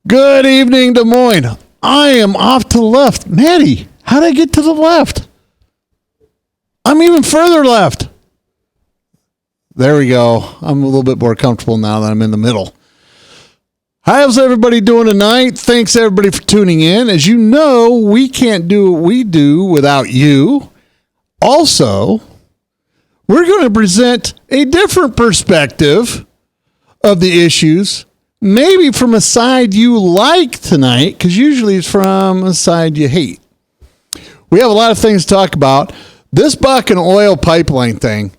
Good evening, Des Moines. I am off to the left. Maddie, how did I get to the left? I'm even further left. There we go. I'm a little bit more comfortable now that I'm in the middle. How's everybody doing tonight? Thanks, everybody, for tuning in. As you know, we can't do what we do without you. Also, we're going to present a different perspective of the issues, maybe from a side you like tonight, because usually it's from a side you hate. We have a lot of things to talk about. This Bakken oil pipeline thing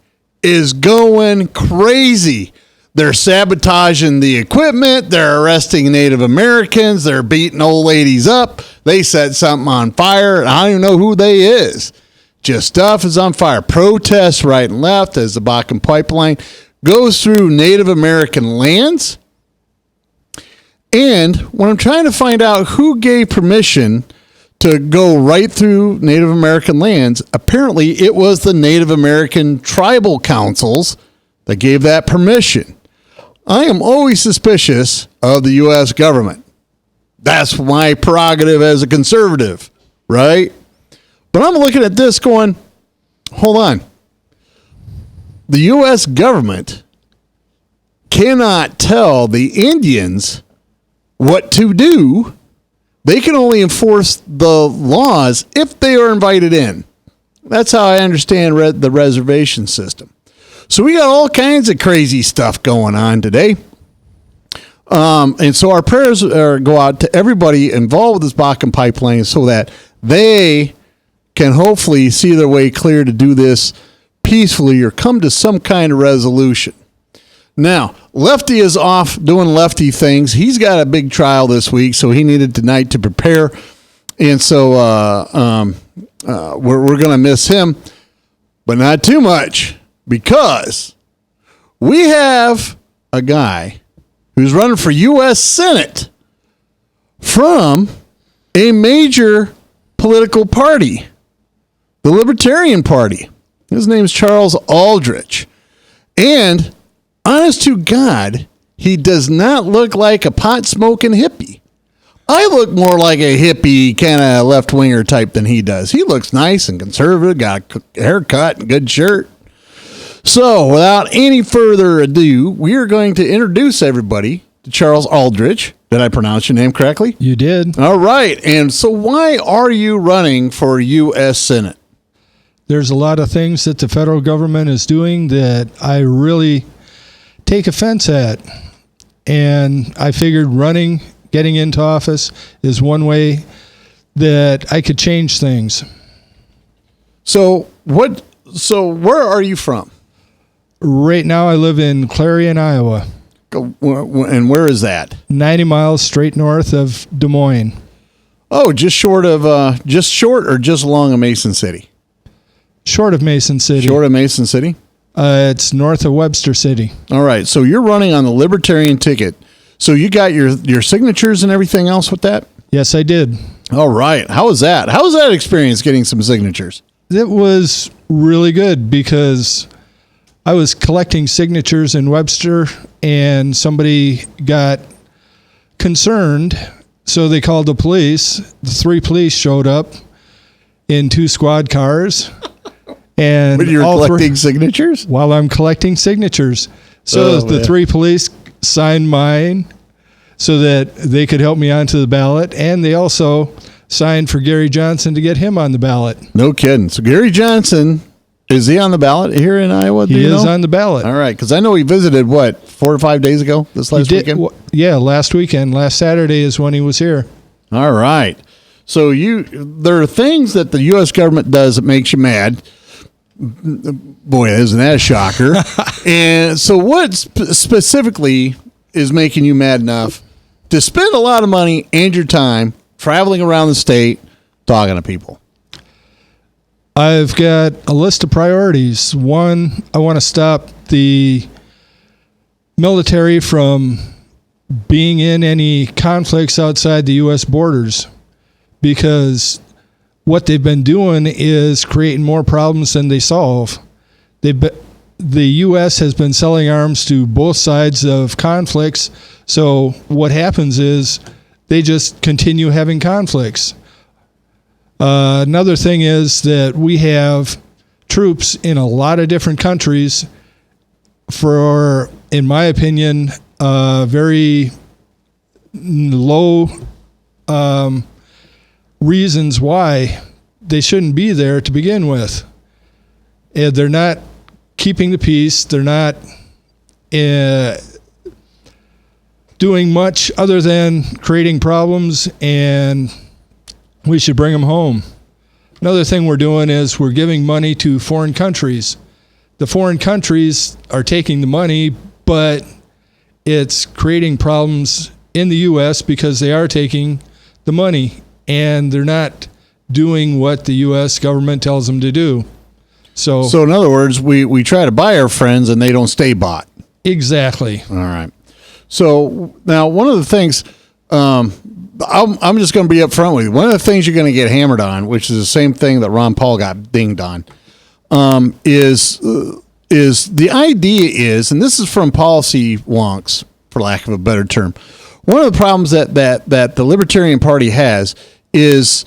is going crazy. They're sabotaging the equipment. They're arresting Native Americans. They're beating old ladies up. They set something on fire. I don't even know who they is. Just stuff is on fire. Protests right and left as the Bakken pipeline goes through Native American lands. And when I'm trying to find out who gave permission to go right through Native American lands, apparently it was the Native American tribal councils that gave that permission. I am always suspicious of the U.S. government. That's my prerogative as a conservative, right? But I'm looking at this going, hold on. The U.S. government cannot tell the Indians what to do. They can only enforce the laws if they are invited in. That's how I understand the reservation system. So we got all kinds of crazy stuff going on today. And so our prayers go out to everybody involved with this Bakken pipeline so that they can hopefully see their way clear to do this peacefully or come to some kind of resolution. Now, Lefty is off doing Lefty things. He's got a big trial this week, so he needed tonight to prepare. And so we're going to miss him, but not too much, because we have a guy who's running for U.S. Senate from a major political party, the Libertarian Party. His name's Charles Aldrich. And honest to God, he does not look like a pot-smoking hippie. I look more like a hippie kind of left-winger type than he does. He looks nice and conservative, got a haircut and good shirt. So, without any further ado, we are going to introduce everybody to Charles Aldrich. Did I pronounce your name correctly? You did. All right. And so why are you running for U.S. Senate? There's a lot of things that the federal government is doing that I really take offense at. And I figured getting into office is one way that I could change things. So where are you from? Right now I live in Clarion, Iowa. And where is that? 90 miles straight north of Des Moines. Oh, just short or just along of Mason City? Short of Mason City. Short of Mason City? It's north of Webster City. All right. So you're running on the Libertarian ticket. So you got your signatures and everything else with that? Yes, I did. All right. How was that? How was that experience getting some signatures? It was really good because I was collecting signatures in Webster and somebody got concerned. So they called the police. The 3 police showed up in 2 squad cars. And when you're collecting signatures? While I'm collecting signatures. So the 3 police signed mine so that they could help me onto the ballot. And they also signed for Gary Johnson to get him on the ballot. No kidding. So Gary Johnson, is he on the ballot here in Iowa? He is on the ballot. All right. Because I know he visited, 4 or 5 days ago, this last weekend? Yeah, last weekend. Last Saturday is when he was here. All right. So there are things that the U.S. government does that makes you mad. Boy, isn't that a shocker? And so what specifically is making you mad enough to spend a lot of money and your time traveling around the state talking to people? I've got a list of priorities. One, I want to stop the military from being in any conflicts outside the U.S. borders, because what they've been doing is creating more problems than they solve. The U.S. has been selling arms to both sides of conflicts. So what happens is They just continue having conflicts. Another thing is that we have troops in a lot of different countries for, in my opinion, very low reasons why they shouldn't be there to begin with. And they're not keeping the peace. They're not doing much other than creating problems, and we should bring them home. Another thing we're doing is we're giving money to foreign countries. The foreign countries are taking the money, but it's creating problems in the U.S. because they are taking the money and they're not doing what the U.S. government tells them to do. So in other words, we try to buy our friends and they don't stay bought. Exactly. All right. So now one of the things, I'm just going to be upfront with you. One of the things you're going to get hammered on, which is the same thing that Ron Paul got dinged on, is the idea is, and this is from policy wonks, for lack of a better term. One of the problems that the Libertarian Party has is,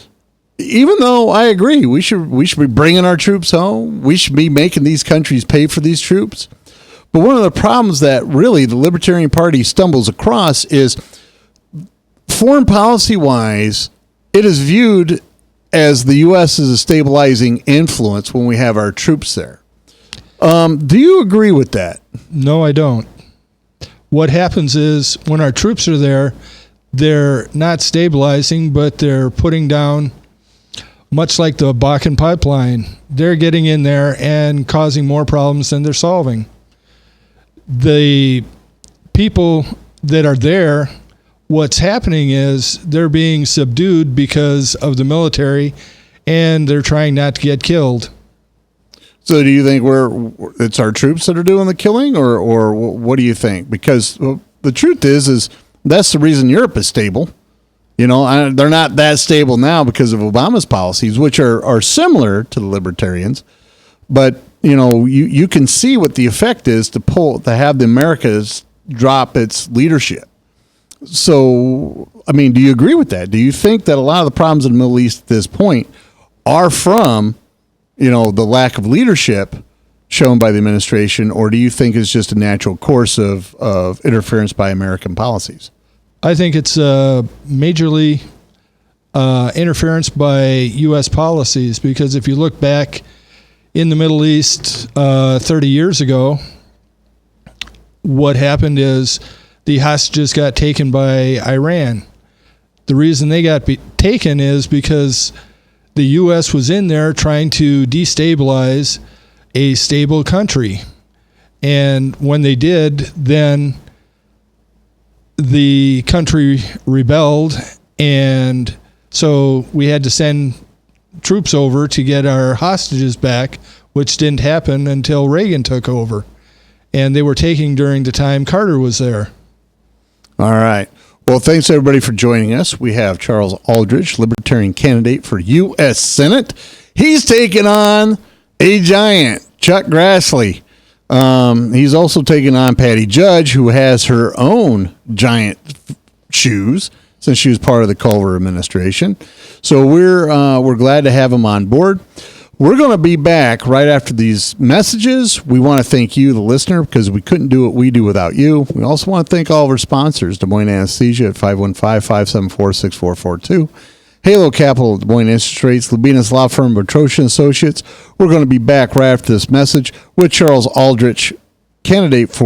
even though I agree we should be bringing our troops home, we should be making these countries pay for these troops. But one of the problems that really the Libertarian Party stumbles across is, foreign policy wise, it is viewed as the U.S. is a stabilizing influence when we have our troops there. Do you agree with that? No, I don't. What happens is when our troops are there, they're not stabilizing, but they're putting down, much like the Bakken pipeline, they're getting in there and causing more problems than they're solving. The people that are there, what's happening is they're being subdued because of the military, and they're trying not to get killed. So do you think it's our troops that are doing the killing, or what do you think? Because the truth is that's the reason Europe is stable. You know, they're not that stable now because of Obama's policies, which are similar to the Libertarians. But, you know, you can see what the effect is to have the Americas drop its leadership. So, I mean, do you agree with that? Do you think that a lot of the problems in the Middle East at this point are from, you know, the lack of leadership shown by the administration, or do you think it's just a natural course of interference by American policies? I think it's majorly interference by U.S. policies, because if you look back in the Middle East 30 years ago, what happened is the hostages got taken by Iran. The reason they got taken is because the U.S. was in there trying to destabilize a stable country. And when they did, then the country rebelled, and so we had to send troops over to get our hostages back, which didn't happen until Reagan took over. And they were taking during the time Carter was there. All right. Well, thanks everybody for joining us. We have Charles Aldrich, Libertarian candidate for U.S. Senate. He's taking on a giant, Chuck Grassley. He's also taking on Patty Judge, who has her own giant shoes since she was part of the Culver administration. So we're glad to have him on board. We're going to be back right after these messages. We want to thank you, the listener, because we couldn't do what we do without you. We also want to thank all of our sponsors, Des Moines Anesthesia at 515-574-6442, Halo Capital at Des Moines Interest Rates, Lubinas Law Firm, Bertrosian Associates. We're going to be back right after this message with Charles Aldrich, candidate for